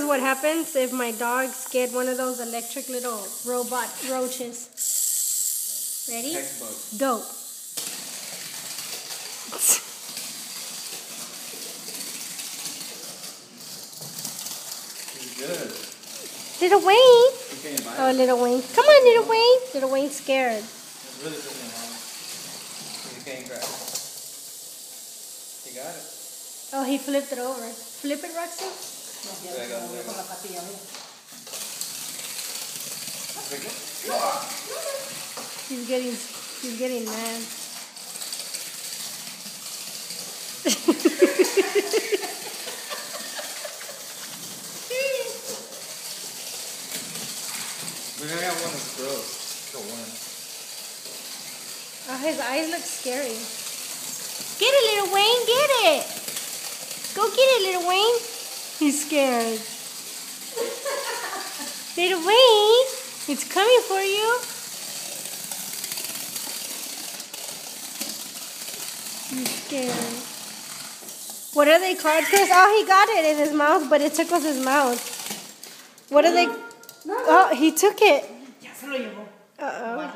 what happens if my dogs get one of those electric little robot roaches. Ready? Go. He's good. Little Wayne. Oh, Little Wayne. Come on, Little Wayne. Little Wayne's scared. It's really pushing hard. You can't grab it. He got it. Oh, he flipped it over. Flip it, Roxy. He's getting mad. We're gonna have one that's gross. The one. Oh, his eyes look scary. Get it, Little Wayne. Get it. Go get it, Little Wayne. He's scared. Little Wayne, it's coming for you. He's scared. What are they called, Chris? Oh, he got it in his mouth, but it tickles his mouth. What are they? Oh, he took it. Uh-oh.